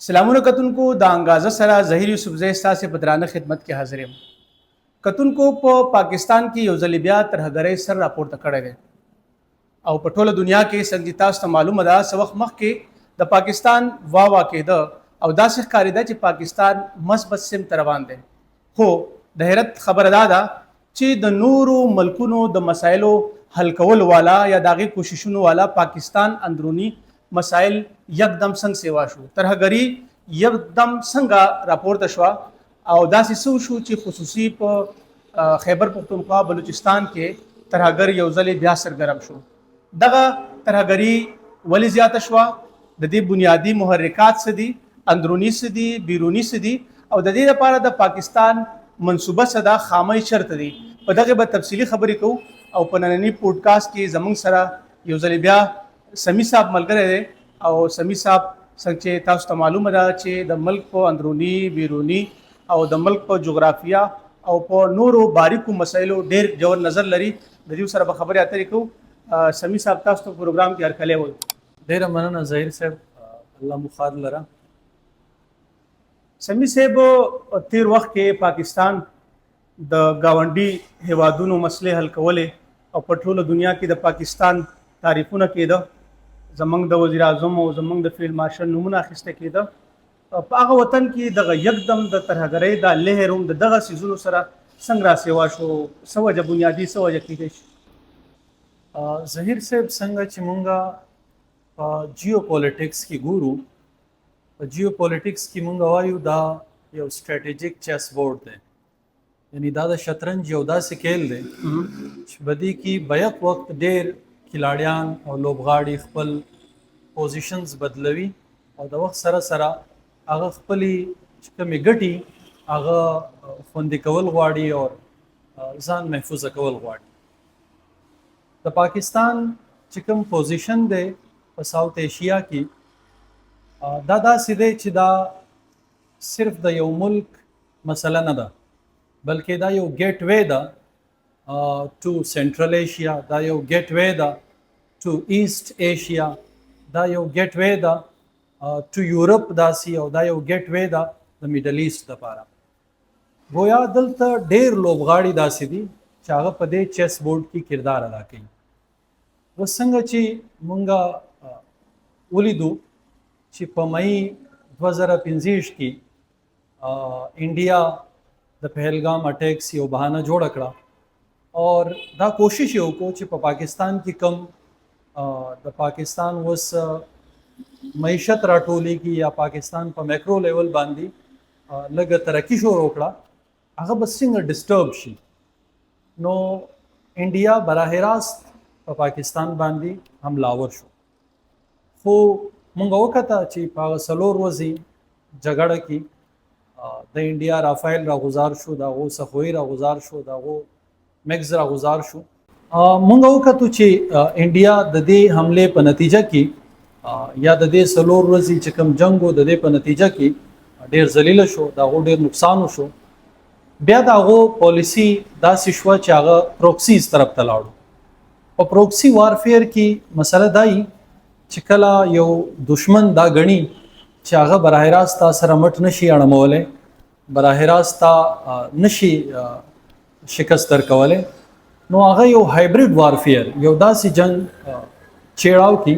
सलामونه کتونکو د انګازه سره ظهیر یوسفزی ستاسو په درانه خدمت کې حاضر یم. کتونکو په پاکستان کې یو ځل بیا ترهګرۍ سر راپورته کړی دی او په ټوله دنیا کې څنګه تاسو ته معلومه ده څه وخت مخکې د پاکستان واوا کېده او داسې ښکارېده چې پاکستان مثبت سمت روان دی. خو د حیرت خبره دا ده چې د نورو ملکونو د مسایلو حل کولو والا یا د هغې کوششونو والا پاکستان اندرونی مسائل یکدم څنګه سیوا شو، ترهګري یکدم څنګه راپورته شوه او داسې څه وشو چې خصوصي په خیبر پختونخوا بلوچستان کې ترهګر یو ځل بیا سرګرم شو. دغه ترهګري ولې زیاته شوه؟ د دې بنیادی محرکات څه دي، اندرونی څه دي، بیرونی څه دي او د دې لپاره د پاکستان منصوبه څه ده، خامۍ چیرته دي، په دغه به تفصیلي خبرې کوو. او په ننني پوډکاسټ کې زموږ سره یو ځل بیا سمی صاحب ملګری دی او سمی صاحب څنګه چې تاسو ته معلومه ده چې د ملک په اندرونی، بیرونی او د ملک په جغرافیه او په نورو باریکو مسایلو ډېر جوړ نظر لري. د دې سره به خبرې اترې کوو. سمی صاحب تاسو ته پروګرام کې هرکلی وایو. ډېره مننه ظهیر صاحب، الله مو ښاد لره. سمی صاحب تیر وخت کې پاکستان د ګاونډي هیوادونو مسلې حل کولې او په ټوله دنیا کې د پاکستان تعریفونه کېده، زمونږ د وزیر اعظم او زمونږ د فیلډ مارشل نومونه اخیسته کېده. په هغه وطن کې دغه یکدم د ترهګرۍ دا لهر هم د دغه څیزونو سره څنګه راسیوا شو؟ څه وجه بنیادي څه وجه کېدای شي؟ ظهیر صاحب څنګه چې مونږه په جیو پولیټکس کې ګورو، په جیو پولیټکس کې مونږ وایو دا یو سټریټیجیک چیس بورډ دی، یعنی دا د شطرنج یو داسې کیل دی چې بدی کې بیک وخت ډېر کلاړیان او لوبغاړي خپل پوزیشنز بدلوي او د وخت سره سره هغه خپلې چې کومې ګټي هغه خوندي کول غواړي او ځان محفوظه کول غواړي. د پاکستان چې کوم پوزیشن دی په ساوت ایشیا کې دا داسې دی چې دا صرف د یو ملک مسله نه ده، بلکې دا یو ګیټ وے ده to Central Asia, دا یو ګیټ وے ده to East Asia, دا یو ګیټ وے ده to Europe داسې، او دا یو ګیټ وے ده د میډل ایسټ لپاره. گویا دلته ډېر لوبغاړي داسې دي چې هغه په دې چیس بورډ کې کردار ادا کوي. اوس څنګه چې مونږ ولیدو چې په مئی 2025 کې انډیا د پهلګام اٹیکس یو بهانه جوړ کړه اور دا کوشش یې وکړو چې په پاکستان کې کم د پاکستان اوس معیشت راټولې کی یا پاکستان په میکرو لیول باندې لږه ترقی شروع وکړه، هغه به څنګه ډسټرب شي. نو انډیا براه راست په پاکستان باندې حملاور شو. خو مونږ وکړه چې په څلور ورځې جګړه کې د انډیا رافایل راغوزار شو، د هغو سخوی راغوزار شو، د هغو میکس راغوزار شو. مونږ وکړو چې انډیا د دې حمله په نتیجه کې یا د دې څلور ورځې چې کوم جنگ و د دې په نتیجه کې ډېر ذلیله شو، د هغو ډېر نقصان وشو. بیا د هغو پالیسي داسې شوه چې هغه پروکسیز طرف ته لاړو. په پروکسي وارفیر کې مسله دا وي چې کله یو دشمن دا ګڼي چې هغه براه راست تا سره مټ نشي اړمولی، براه راست تا نشي شکست درکولی، نو هغه یو هایبرید وارفیر، یو داسې جنگ چیړاو کی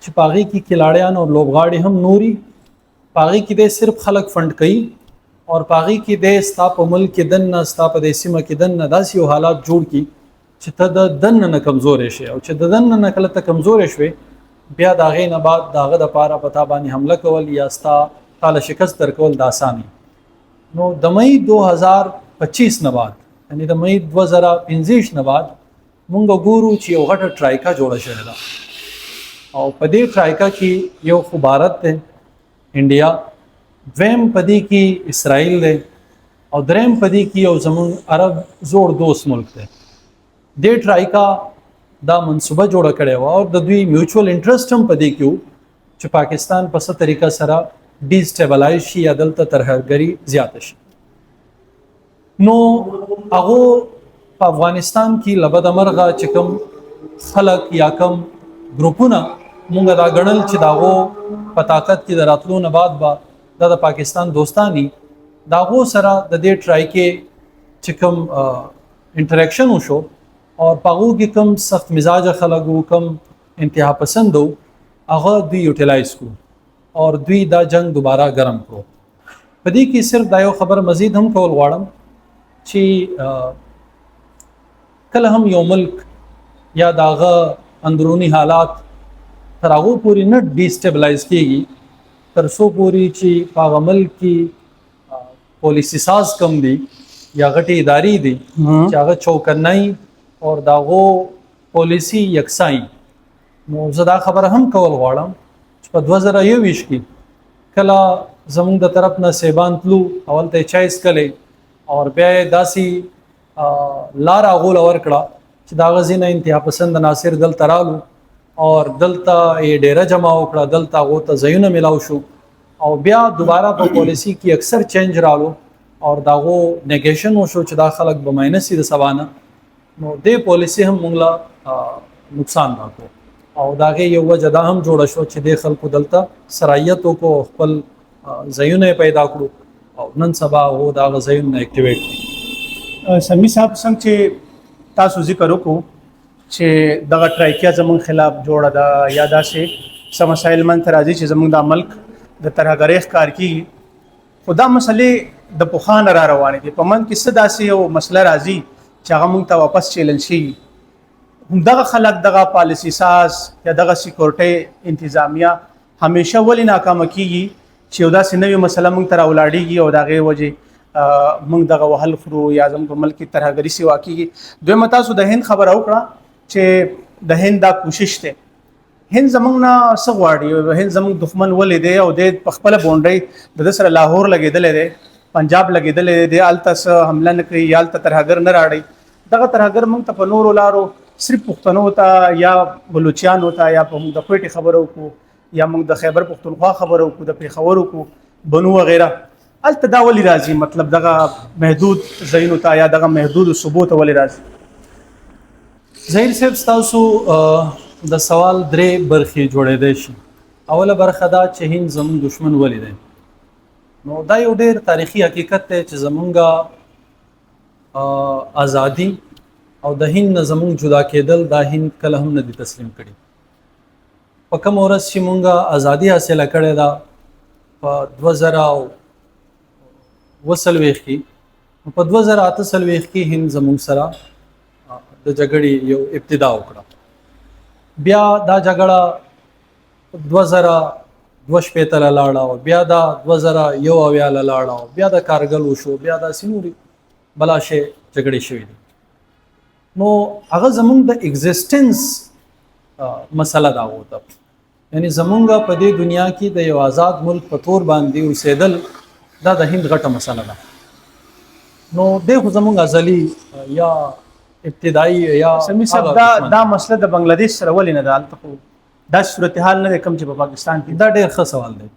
چې په هغې کې کلاړیان او لوبغاړي هم نوري، په هغې کې دی صرف خلک فنډ کوي اور په هغې کې دی ستا په ملک کې دننه، ستا په دې سیمه کې دننه داسې یو حالات جوړ کړي چې ته د دننه نه کمزوری شي، او چې د دننه نه کله ته کمزوری شوې بیا د هغې نه بعد د هغه دپاره په تا باندې حمله کول یا ستا تاله شکست درکول د اساني. نو د مئی 2025 نه بعد، یعنی د مئی 2025 نه بعد مونږ ګورو چې یو غټه ټرایکا جوړه شوې ده او په دې ټرایکا کې یو خو بھارت دی، انډیا، دویم په دې کې اسرائیل دی او دریم په دې کې یو زمونږ عرب زوړ دوست ملک دی. دې ټرایکا دا منصوبه جوړه کړې وه او د دوی میوچول انټرسټ هم په دې کې و چې پاکستان په څه طریقه سره ډیسټیبلایز شي یا دلته ترهګري زیاته شي. نو هغه په افغانستان کې لبد مرغه چې کوم خلک یا کوم ګروپونه مونږ دا ګڼل چې داغو په طاقت کې د راتلو نه بعد به دا د پاکستان دوستانی دا غو سره د دې ټرای کې چې کوم انټریکشن وشو او پاغو کې کوم سخت مزاج خلکو کوم انتها پسند وو هغه دوی یوټیلایز کو او دوی دا جنگ دوباره ګرم کړو. په دې کې صرف دا یو خبر مزید هم کول غواړم چې کله هم یو ملک یا داغه اندرونی حالات تر هغه پورې نه ډیسټیبلایز کیږي تر څو پورې چې په ملک کې پالیسی ساز کم دي یا غټي ادارې دي چې هغه چوکنای او داغه پالیسی یکسای. نو زه دا خبره هم کول غواړم چې په 2021 کې کله زموږ د طرف نه سیبان تلو اول ته چایس کله او بیا داسي لار غول اور کړه چې دا غزینه انتها پسند ناصر دل ترالو او دلته یې ډیره جمع وکړه دلته غو ته زینه ملاو شو او بیا دوباره په پالیسی کې اکثر چینج رالو او داغو نیگیشن وشو چې دا خلک به ماینس دي سبانه. نو دې پالیسی هم موږ نقصان راکو او داغه یو وجه دا هم جوړ شو چې د خلکو دلته سرایتو کو خپل زینه پیدا کړو او نن سبا هو دا زینه اکټیویټ دي. سمی صاحب څنګه چې تاسو ذکر وکړو چې دغه ټرایکیا زمون خلاف جوړه ده یا داسې سم مسایل من ترازی چې زمون د ملک د ترهګری ښکار کیږي خدا مسلې د پوخان را روانې دي په من کې څه داسې یو مسله راځي چې هغه مونږ ته واپس چیلل شي هم دغه خلک دغه پالیسی ساز یا دغه سکیورټي انتظامیه همیشه ولی ناکامه کیږي چې یو داسې نوې مسله مونږ ته راولاړېږي او د هغې وجې مونږ دغه وهل خورو یا زموږ په ملک کې ترهګري سیوا کیږي. دویمه تاسو د هند خبره وکړه چې د هند دا کوشش دی هند زموږ نه څه غواړي هند زموږ دښمن ولې دی او د په خپله بونډۍ د سره لاهور لګېدلی دی پنجاب لګېدلی دی هلته څه حمله نه کوي یا هلته ترهګر نه راړئ دغه ترهګر مونږ ته په نورو لارو صرف پښتنو ته یا بلوچیانو ته یا په موږ د کویټې خبره وکړو یا موږ د خیبر پښتونخوا خبره وکړو د پېښور وکړو بنو وغیره هلته دا ولې راځي مطلب دغه محدود ځایونو ته یا دغه محدود صوبو ته ولې راځي؟ ظهیر صاحب تاسو د سوال درې برخې جوړېدای شي. اوله برخه دا چې هند زموږ دشمن ولې دی. نو دا یو ډېر تاریخي حقیقت دی چې زمونږ ازادي او د هند نه زمونږ جدا کېدل دا هند کله هم نه دي تسلیم کړي. په کوم ورځ چې مونږه ازادي حاصله کړې ده په 2019 کې په 2028 کې هند زمونږ سره د جګړې یو ابتدا وکړه. بیا دا جګړه 2022 ته لاړه او بیا دا 2021 لاړه او بیا د کارګل وشو بیا دا سینوري بلاشه جګړې شوې دي. نو هغه زمونږ د ایگزیسټنس مسله دا وته یعنی زمونږ په دې دنیا کې د یو آزاد ملک په تور باندې اوسېدل دا د هند غټه مسله ده. نو دغه زمونږ ازلی یا ابتدایي یا سمی صاحب دا مسله د بنگلاديش سره ولې نه ده هلته دا صورتحال نه کم چې په پاکستان کې دا ډېر ښه سوال دی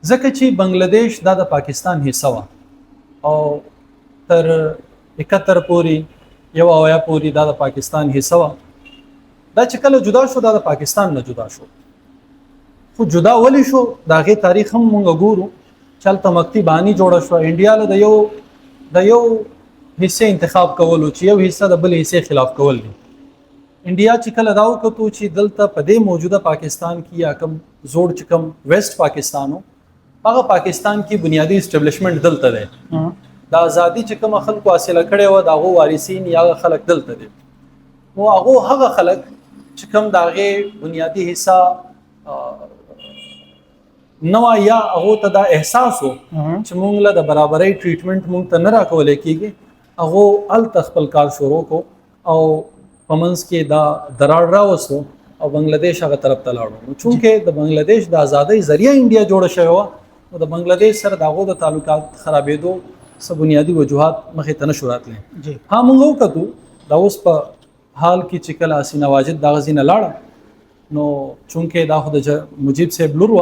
ځکه چې بنگلاديش دا د پاکستان حصہ و او تر 71 پورې یو اویا پورې دا د پاکستان حصہ و. دا چې کله جدا شو دا د پاکستان نه جدا شو خو جدا ولی شو دا غي تاریخ هم مونږ ګورو چلته مکتب بانی جوړ شو انډیا له د یو حصے انتخاب کولو چې یو حصہ د بل حصے خلاف کول دي. انډیا چې کله داو کتو چې دلته په دې موجوده پاکستان کې یا کم زوړ چې کم ویسٹ پاکستانو هغه پاکستان کې بنیادی اسټابلیشمنت دلته ده دا ازادي چې کوم خلکو حاصله کړي و دا غو وارثین یا خلک دلته دي. نو هغه خلک چې کوم داغه بنیادی حصہ نو یا هغه ته دا احساس وو چې مونږ له د برابرۍ ټریټمنټ مونږ ته نه راکول کېږي هغه ال تخپل کار شروع کو او پمنس کې دا درار راوسو او بنگلاديش هغه طرف ته لاړو. نو چونکه د بنگلاديش د ازادۍ ذریعہ انډیا جوړ شوی و نو د بنگلاديش سره دغه د تعلقات خرابېدو سب بنیادی وجوهات مخې ته نشو راتلې. ها مونږ وکړو دا اوس په حال کې چې کله حسینه واجد د غزینه لاړه نو چونکه دا خو د مجیب صاحب لور و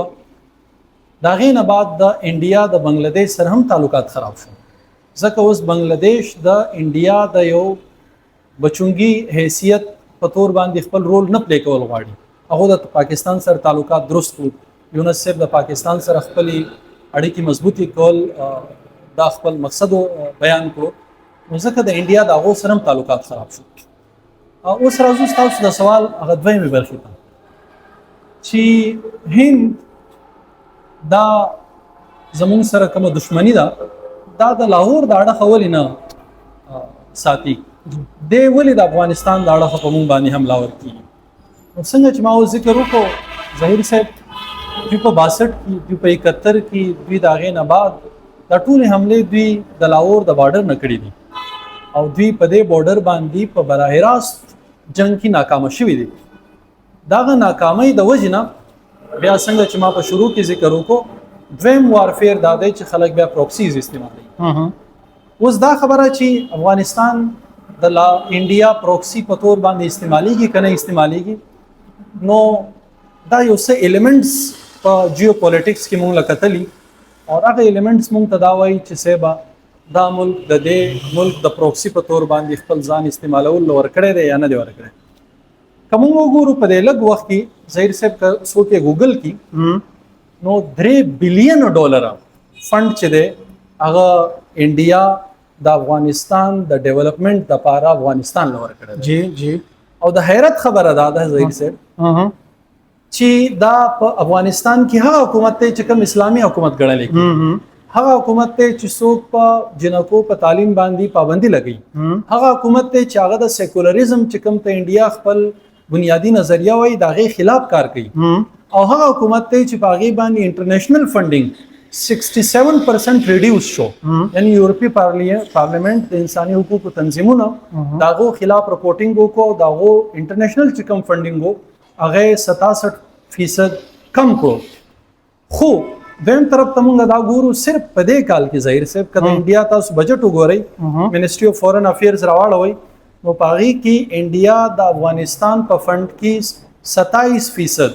دا غینه بعد د انډیا د بنگلاديش سره هم تعلقات خراب شو ځکه اوس بنگلاديش د انډیا د یو بچونګي حیثیت په تور باندې خپل رول نه پلی کول غواړي. هغه د پاکستان سره تعلقات درست کړو یونس صاحب د پاکستان سره خپل اړیکې مضبوطې کول دا خپل مقصد بیان کړو. نو ځکه د انډیا د هغو سره هم تعلقات خراب شو. اوس راځو ستاسو د سوال هغه دویمې برخې ته چې هند دا زمونږ سره کومه دښمني ده دا د لاهور د اړخه ولې نه ساتي، دی ولې د افغانستان د اړخه په مونږ باندې حمله ورکېږي. نو څنګه چې ما اوس ذکر وکړو ظهیر صاحب دوی په 62 کې دوی په 71 کې دوی د هغې نه بعد دا ټولې حملې دوی د لاهور د بارډر نه کړي دي او دوی په دې بارډر باندې په براه راست جنگ کې ناکامه شوي دي. دغه ناکامۍ د وجې نه بیا څنګه چې ما په شروع کې ذکر وکړو دویم وارفیر دا دی چې خلک بیا پروکسیز استعمالوي. اوس دا خبره چې افغانستان د انډیا پروکسی په تور باندې استعمالېږي که نه استعمالېږي، نو دا یو څه ایلیمنټس په جیو پولیټکس کې مونږ له کتلي او هغه ایلیمنټس مونږ ته دا وایي چې صاحبه دا ملک د دې ملک د پروکسی په تور باندې خپل ځان استعمالولو ورکړی دی یا نه دی ورکړی. که مونږ وګورو په دې لږ وخت کې ظهیر صاحب که څوک یې ګوګل کړي نو $3 بلین فنډ چې دی هغه انډیا د افغانستان د ډیولپمنٹ دپاره افغانستان له ورکړی دی. جی جی او د حیرت خبره دا ده ظهیر صاحب چې دا په افغانستان کې هغه حکومت دی چې کوم اسلامي حکومت ګڼل کېږي، هغه حکومت دی چې څوک په جنکو په تعلیم باندې پابندي لګوي، هغه حکومت دی چې هغه د سیکولریزم چې کوم ته انډیا خپل بنیادی نظریه وایي د هغې خلاف کار کوي، او هغه حکومت دی چې په هغې باندې انټرنیشنل فنډینګ 67% ریډیوس شو. یعنی یورپی پارلیمنٹ د انساني حقوقو تنظیمونو د هغو خلاف رپورټینګ وکړو، د هغو انټرنیشنل چې کوم فنډینګ و هغه 67% کم کړو. خو دویم طرف ته مونږ دا ګورو صرف په دې کال کې ظهیر صاحب که د انډیا تاسو بجټ وګورئ منسټري آف فورن افیرز راواړوئ نو په هغې کې انډیا د افغانستان په فنډ کې 27%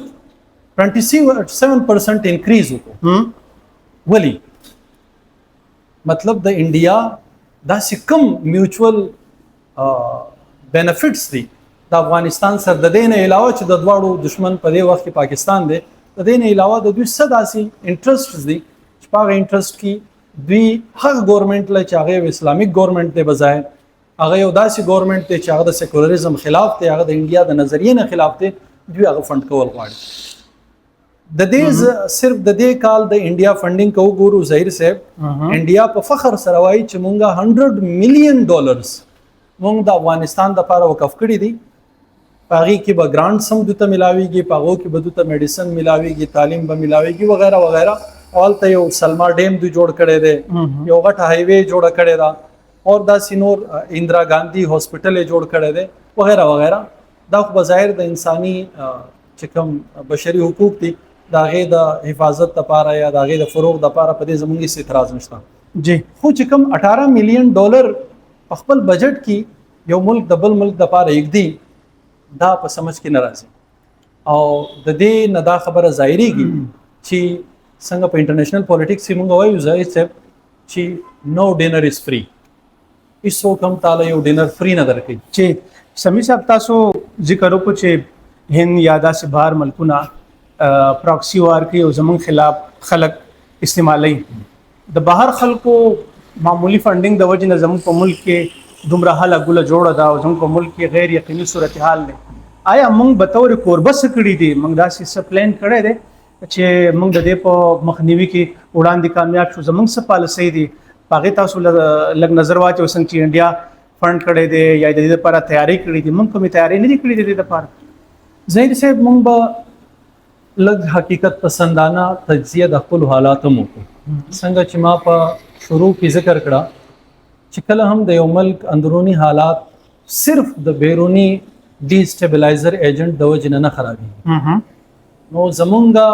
27% انکریز وکړو. ولی مطلب د انډیا داسې کم میوچول بینیفټس دي د افغانستان سره د دې نه علاوه چې د دواړو دشمن په دې وخت کې پاکستان دی، د دې نه علاوه د دوی څه داسې انټرسټس دي چې په هغه انټرسټ کې دوی هغه ګورنمنټ له چې هغه یو اسلامیک ګورنمنټ دی بځای هغه یو داسې ګورنمنټ دی چې هغه د سیکولریزم خلاف دی، هغه د انډیا د نظریې نه خلاف دی، دوی هغه فنډ کول غواړي. د دې صرف د دې کال د انډیا فنډینګ کو ګورو ظهیر صاحب انډیا په فخر سره وایي چې مونږه $100 ملین مونږ د افغانستان لپاره وقف کړي دي. پاغي کې به ګرانټس هم دوی ته ملاويږي، پاغو کې به دوی ته میډیسن ملاويږي، تعلیم به ملاويږي وغیرہ وغیرہ. اولته یو سلما ډیم دوی جوړ کړي دي، یو غټ هایوے جوړ کړي دا اور دا سینور اندرا ګاندھی هاسپټل جوړ کړي دي وغیرہ وغیرہ. دا خو بظاهر د انساني چې کوم بشري حقوق دي د هغې د حفاظت لپاره یا د هغې د فروغ لپاره په دې زموږ هېڅ اعتراض نشته. جی خو چې کوم $18 ملین په خپل بجټ کې یو ملک د بل ملک لپاره یږدي دا په سمجھ کې نه راځي. او د دې نه دا خبره ظاهریږي چې څنګه په انټرنیشنل پولیټکس کې مونږ وایو ظاهر صاحب چې نو ډینر از فری، هېڅوک هم تاله یو ډینر فری نه درکوي. چې سمیع صاحب تاسو ذکر وکړو چې هند یا داسې بهر ملکونه پراکسی وار کوي او زمونږ خلاف خلک استعمالوي. د بهر خلکو معمولی فنډینګ د وجې نه زمونږ په ملک کې دومره هله ګوله جوړه ده او زموږ په ملک کې غیر یقیني صورتحال دی. آیا موږ به طور کوربه څه کړي دي؟ موږ داسې څه پلان کړی دی چې موږ د دې په مخنیوي کې وړاندې کامیاب شو؟ زموږ څه پالیسۍ دي په هغې تاسو لږ نظر واچوئ څنګه چې انډیا فنډ کړی دی یا د دې لپاره تیاری کړې دي؟ موږ کومې تیاری نه دي کړې د دې لپاره. ظهیر صاحب موږ به لږ حقیقت پسندانه تجزیه د خپلو حالاتو هم وکړو. څنګه چې ما په شروع کې ذکر کړه چې کله هم د یو ملک اندرونی حالات صرف د بیرونی ډي سټیبلایزر ایجنټ د وجې نه خرابېږي. نو زمونږه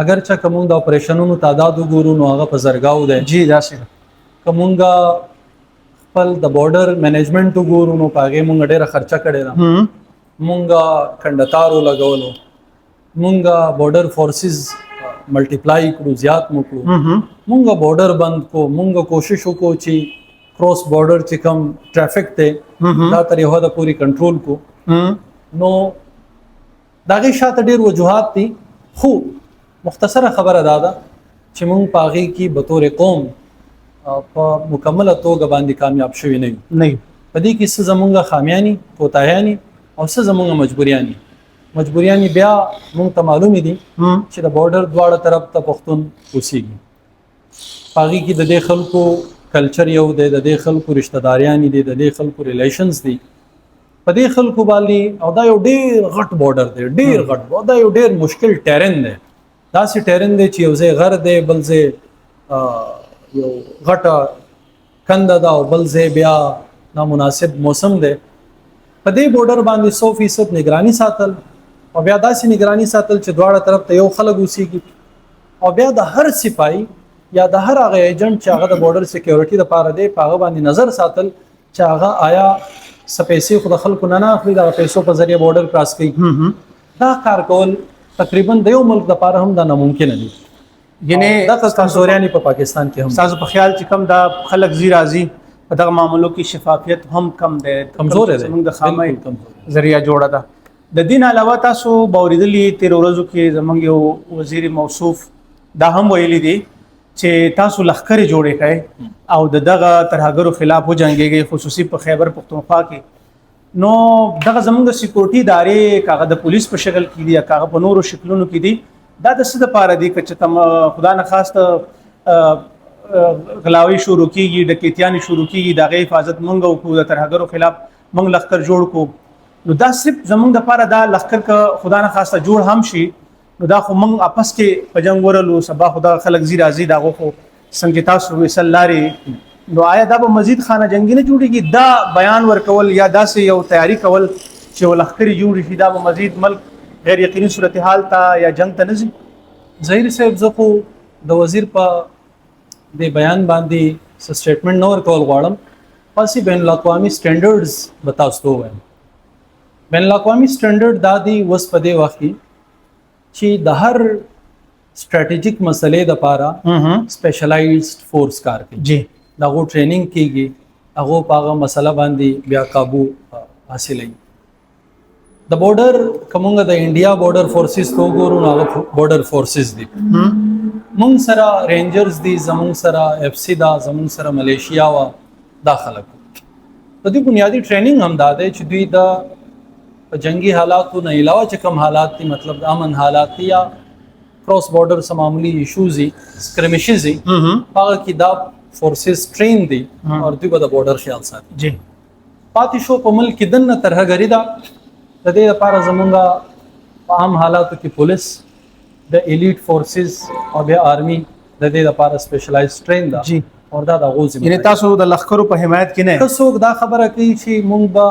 اگر چې کوم د اپریشنونو تعداد وګورو نو هغه په زرګاو دی. جی داسې کومونګه خپل د بارډر مینجمنټ وګورو نو په هغې مونږ ډېره خرچه کړې ده. مونږه کنډتارو لګولو، مونږه بارډر فورسز ملټیپلای کړو، زیات مو کړو، مونږه بارډر بند کو، مونږه کوشش وکړو چې کراس بارډر چې کوم ټرافیک دی دا تر یو حده پورې کنټرول کو. نو د هغې شاته ډېر وجوهات دي، خو مختصره خبره دا ده چې موږ په هغې کې به طور قوم په مکمله توګه باندې کامیاب شوي نه یو. نه یو. په دې کې څه زمونږ خامیانې کوتاهیانې او څه زمونږ مجبوریانې. مجبوریانې بیا موږ ته معلومې دي چې د بارډر دواړه طرف ته پښتون اوسېږي. په هغې کې د دې خلکو کلچر یو دی، د دې خلکو رشته داریانې دي، د دې خلکو ریلیشنز دي. په دې خلکو باندې او دا یو ډېر غټ بارډر دی، ډېر غټ، دا یو ډېر مشکل ټیرن دی. داسې ټیرن دی چې یو ځای غر دی، بل ځای یو غټه کنده ده او بل ځای بیا نامناسب موسم دی. په دې بارډر باندې 100% نگرانی ساتل او بیا داسې نگرانی ساتل چې دواړه طرف ته یو خلک اوسېږي او بیا د هر سپایي یا د هر هغه ایجنټ چې هغه د بارډر سکیورټي لپاره دی په هغه باندې نظر ساتل چې هغه آیا څه پیسې خو د خلکو نه اخلي، د پیسو په ذریعه بارډر کراس کوي. دا کار کول تقریبا د یو ملک لپاره هم دا ناممکن دي. یعنی دا کمزوریانې په پاکستان کې هم تاسو په خیال چې کم دا خلک زی راځي په دغه معاملو کې شفافیت هم کم دی، کمزور دی، زموږ د خامۍ ذریعہ جوړه ده. د دین علاوه تاسو باوریدلی تیر ورځو کې زموږ یو وزیر موصوف دا هم ویلي دي چې تاسو لخرې جوړې کړئ او دغه ترهګرو خلاف وجنګېږئ، خصوصي په خیبر پختونخوا کې. نو دغه زموږ د سکیورټي ادارې کاغه د پولیس په شکل کې دي یا کاغه په نورو شکلونو کې دي، دا د څه دپاره دي که چې تم خدا نخواسته غلاوي شروع کېږي، ډکیتیانې شروع کېږي، د هغې حفاظت موږ وکړو، د ترهګرو خلاف موږ لښکر جوړ کړو. نو دا صرف زموږ دپاره دا لښکر که خدا نخواسته جوړ هم شي نو دا خو موږ اپس کې په جنګ ورلو، سبا خو دغه خلک ځي راځي، د هغو خو څنګه تاسو ویسل لارې. نو آیا دا به مزید خانه جنګي نه جوړېږي؟ دا بیان ورکول یا داسې یو تیاری کول چې یو لښکرې جوړې شي دا به مزید ملک غیر یقیني صورتحال ته یا جنګ ته نه ځي؟ ظهیر صاحب زه خو د وزیر په دې بیان باندې څه سټیټمنټ نه ورکول غواړم. پاسې بین الاقوامي سټینډرډز به تاسو ته ووایم. بین الاقوامي سټینډرډ دا دی اوس په دې وخت کې چې د هر سټریټیجیک مسلې دپاره سپیشلایزډ فورس کار کوي. جی د هغو ټریننګ کېږي، هغو په هغه مسله باندې بیا قابو حاصلوي. د بارډر که موږ د انډیا بارډر فورسز ته وګورو نو هغه بارډر فورسز دي. موږ سره رینجرز دي، زموږ سره اف سی ده، زموږ سره ملیشیا وه، دا خلک. د دوی بنیادي ټریننګ هم دا دی چې دوی د په جنگي حالاتو نه علاوه چې کوم حالات دي، مطلب د امن حالات دي یا کراس بارډر څه معمولي ایشوز دي، سکرمشز دي، هغه کې دا فورسز ټرین دي او دوی به د بارډر خیال ساتي. جی پاتې شو په ملک کې دننه ترهګري ده. د دې لپاره زمونږ په عام حالاتو کې پولیس، د ایلیټ فورسز او بیا آرمي د دې لپاره سپیشلایز ټرین ده. جی او دا د هغو ذمه یعنې تاسو د لښکرو په حمایت کې نه که څوک دا خبره کوي چې موږ به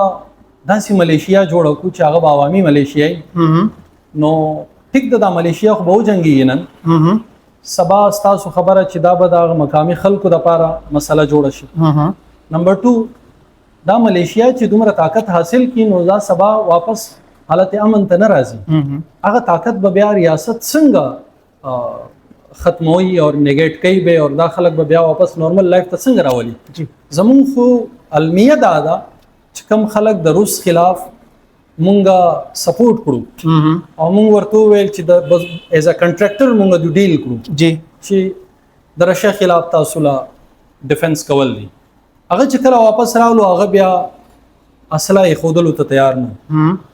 داسې ملیشیا جوړه کړو چې هغه به عوامي ملیشیا وي، نو ټیک ده، دا ملیشیا خو به وجنګېږي نن سبا. ستاسو خبره چې دا به د هغه مقامي خلکو دپاره مسله جوړه شي. نمبر 2 دا ملیشیا چې دومره طاقت حاصل کړي نو دا سبا واپس حالت امن ته نه راځي. هغه طاقت به بیا ریاست څنګه ختموي او نیګیټ کوي به، او دا خلک به بیا واپس نورمل لایف ته څنګه راولي. زمونږ خو المیه دا ده چې کوم خلک د روس خلاف مونږه سپورټ کړو او مونږ ورته ویل چې د ایز ا کنټراکټر مونږ د ډیل کړو جی چې د رشیا خلاف تاسو لا ډیفنس کول دي. هغه چې کله واپس راولو هغه بیا اصله یې ښودلو ته تیار نه،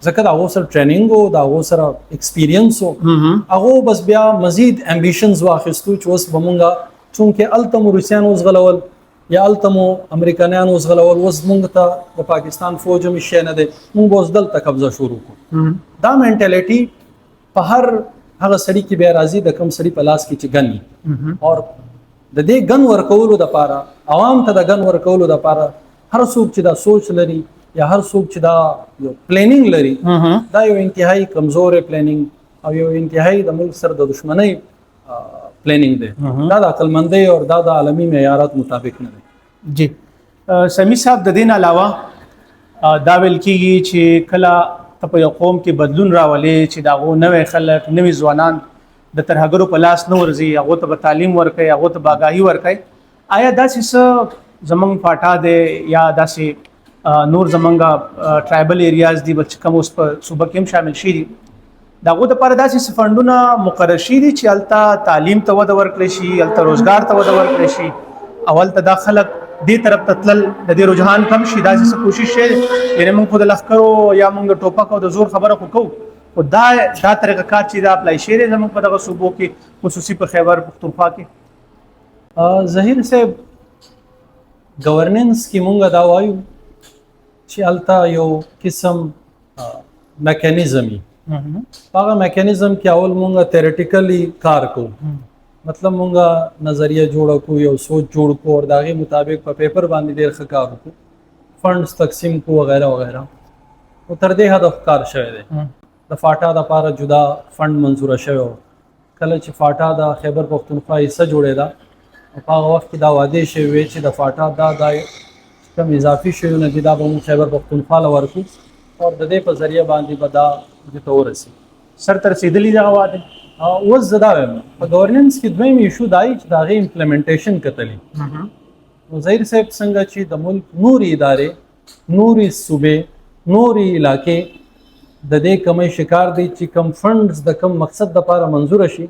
ځکه د هغو سره ټریننګ و، د هغو سره ایکسپیرینس و، هغو بس بیا مزید امبیشنز واخیستو چې اوس به مونږه چونکې هلته مو روسیان وزغلول یا هلته مو امریکایان وزغلول، اوس مونږ ته د پاکستان فوج هم شی نه دی، مونږ اوس دلته قبضه شروع کړو. دا مینټالیټي په هر هغه سړي کې بیا راځي د کوم سړي په لاس کې چې ګن وي. او د دې ګن ورکولو دپاره، عوام ته د ګن ورکولو دپاره هر څوک چې دا سوچ لري یا هر څوک چې دا یو پلانینګ لري، دا یو انتهایی کمزور پلانینګ او یو انتهایی د ملک سره د دشمنۍ پلانینګ دی. دا د عقلمندۍ او دا د عالمي معیارات مطابق نه دی. جی سمیع صاحب، د دین علاوه دا ویل کېږي چې کله ته په یو قوم کې بدلون راولې چې د هغو نوی خلک، نوي ځوانان د ترهګرو په لاس نه ورځي، هغو ته به تعلیم ورکوي، هغو ته به آګاهي ورکوي. آیا داسې څه زموږ پاټا دی یا داسې نور زمونږ ټرایبل ایریاز دي چې کوم اوس په صوبه کې هم شامل شي دي، دغه لپاره داسې فندونه مقرر شي دي چې هلته تعلیم ته وده ورکړي شي، هلته روزګار ته وده ورکړي شي، او هلته دا خلک دې طرف ته تلل د دې رجحان کم شي. داسې څه کوشش شي، یعنې موږ خو د لښکرو یا موږ د ټوپک او د زور خبره خو کوو، خو دا طریقه کار چې دا اپلای شوی دی زموږ په دغه صوبو کې، خصوصي په خیبر پښتونخوا کې. ظهیر صاحب گورننس کې مونږ دا وایو چې هلته یو قسم میکانیزم وي. هغه میکانیزم کې اول مونږ تھیوریټیکلی کار کوو، مطلب مونږ نظریه جوړ کو، یو سوچ جوړ کو، او داغه مطابق په پیپر باندې ډیر ښه کار وکړو، فندز تقسیم کو وغیرہ وغیرہ. او تر دې هدف کار شوی دی. د فاټا د لپاره جدا فند منظور شوی، کله چې فاټا د خیبر پښتونخوا حصہ جوړېده په هغه وخت کې دا وعده شوی وي چې د فاټا دا کم اضافي شیونه دي دا به موږ خیبر پښتونخوا له ورکو، او د دې په ذریعه باندې به دا دې ته ورسي. سر ته رسېدلي دغه واده. اوس زه دا وایم په ګورننس کې دویم ایشو دا دی چې د هغې امپلیمنټیشن کتلي. نو ظهیر صاحب څنګه چې د ملک نورې ادارې، نورې صوبې، نورې علاقې د دې کمی شکار دي چې کم فنډز د کم مقصد دپاره منظوره شي،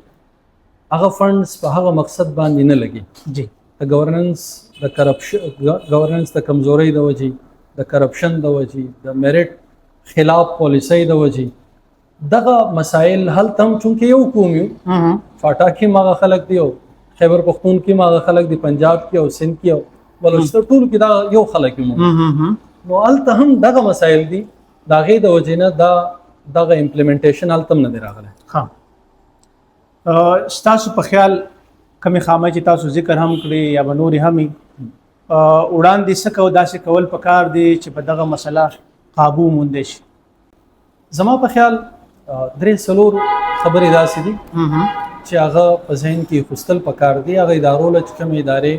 هغه فنډز په هغه مقصد باندې نه لګي. جی د گورننس د کرپشن، گورننس د کمزورۍ د وجې، د کرپشن د وجې، د میرټ خلاف پالیسۍ د وجې دغه مسائل حل تم چونکې یو قوم یو، فاټا کې ماغه خلک دی، او خیبر پختون کې ماغه خلک دی، پنجاب کې او سندھ کې او بلوچستان ټول کې دا یو خلک یو. نو هلته هم دغه مسائل دي، د هغې د وجې نه دغه امپلیمنټیشن هلته هم نه دی راغلی. ها ستاسو په خیال کمې خامۍ چې تاسو ذکر هم کړي یا به نورې هم وړاندې څه کوو داسې کول پکار دي چې په دغه مسله قابو موندی شي؟ زما په خیال درې څلور خبرې داسې دي چې هغه په ذهن کې خوستل پکار دي. هغه ادارو له چې کومې ادارې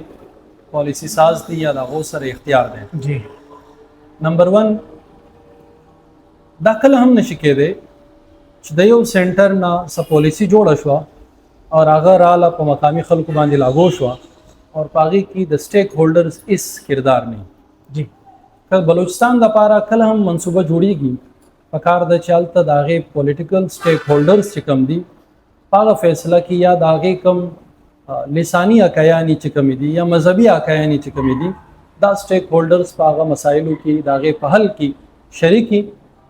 پالیسي ساز دي یا د هغو سره اختیار دی. جی نمبر 1 دا کله هم نشي کېدی چې د یو سینټر نه څه پالیسي جوړه شوه او هغه راله په مقامي خلکو باندې لاګو شوه او په هغې کې د سټیک هولډرز هېڅ کردار نه. جی بلوچستان دپاره کله هم منصوبه جوړیږي، پکار د چې هلته د هغې پولیټیکل سټیک هولډرز چې کوم دي په هغه فیصله کې یا د هغې کوم لساني حقایانې چې کومې دي یا مذهبي حقایانې چې کومې دي دا سټیک هولډرز په هغه مسایلو کې د هغې په حل کې شریکي،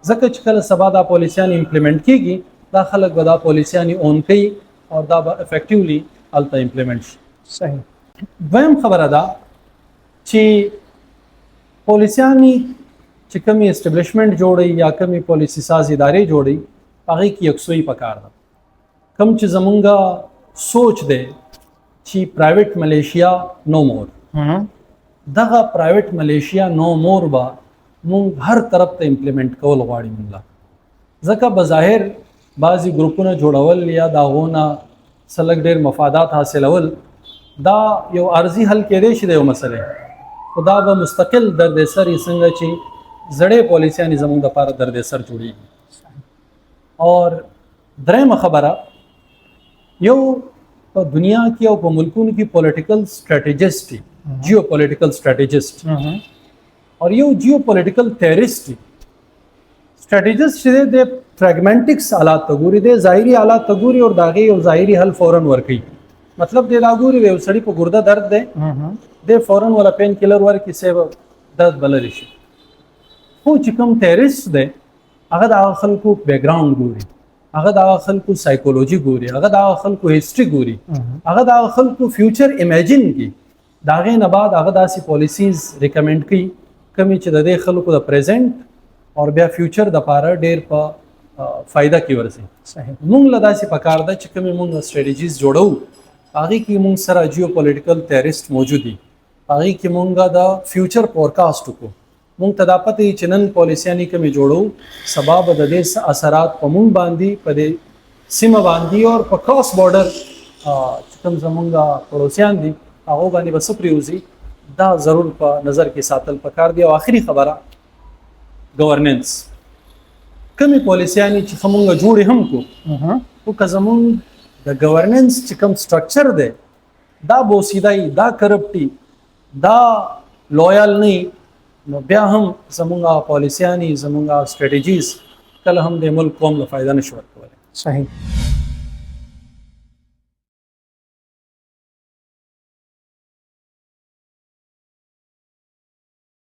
ځکه چې کله سبا دا پالیسیانې امپلیمنټ کېږي دا خلک به دا پالیسیانې اون کوي او دا به افیکټیولی هلته امپلیمنټ شي. صحیح. دویم خبره ده چې پالیسیانې چې کومې اسټبلیشمنټ جوړوي یا کومې پالیسي ساز ادارې جوړوي هغې کې یکسویي پکار ده. کوم چې زمونږ سوچ دی چې پرایویټ ملیشیا نو مور، دغه پرایویټ ملیشیا نو مور به مونږ هر طرف ته امپلیمنټ کول غواړي مونږ، ځکه بظاهر بعضې ګروپونه جوړول یا د هغو نه څه لږ ډېر مفادات حاصلول دا یو عارضي حل کېدی شي د یو مسلې، خو دا به مستقل دردسر یې څنګه چې زړې پالیسیانې زموږ دپاره دردسر جوړېږي. اور درېیمه خبره، یو په دنیا کې او په ملکونو کې پولیټیکل سټریټیجسټ دي، جیو پولیټیکل سټریټیجسټ، اور یو جیو پولیټیکل تھیوریسټ دي. سټریټیجسټ چې دی د پریګمنټکس حالات ته ګوري، دی ظاهري حالات ته ګوري او د هغې یو ظاهري حل فوراً ورکوي. مطلب دی دا ګوري یو سړي په ګرده درد دی، دی فوراً ولا پین کلر ورکړي صاحب درد به لرې شي. خو چې کوم تھیوریسټ دی هغه د هغه خلکو بیکګراؤنډ ګوري، هغه د هغه خلکو سایکولوژي ګوري، هغه د هغه خلکو هسټري ګوري، هغه د هغه خلکو فیوچر امیجن کوي، د هغې نه بعد هغه داسې پالیسیز ریکمنډ کوي کومې چې د دې خلکو د پریزنټ او بیا فیوچر دپاره ډېر په فایده کې ورسي. صحیح. مونږ له داسې پکار ده چې کومې مونږ سټریټیجیز جوړو هغې کې مونږ سره جیو پولیټیکل تھیوریسټ موجود دي، هغې کې مونږ د فیوچر فورکاسټ وکړو. مونږ ته دا پته چې نن پالیسیانې کومې جوړو سبا به د دې اثرات په مونږ باندې په دې سیمه باندې او په کراس بارډر چې کوم زمونږ پړوسیان دي هغو باندې به څه پرېوځي، دا ضرور په نظر کې ساتل پکار دي. او آخري خبره گورننس، کومې پالیسیانې چې ښه مونږ جوړې هم کړو خو که زمونږ د گورننس چې کوم سټرکچر دی دا بوسیدای، دا کرپټي، دا لویال نه، نو بیا هم زمونږ پالیسیانې زمونږ سټریټیجیز کله هم د ملک قوم له فایده نشي ورکولی. صحیح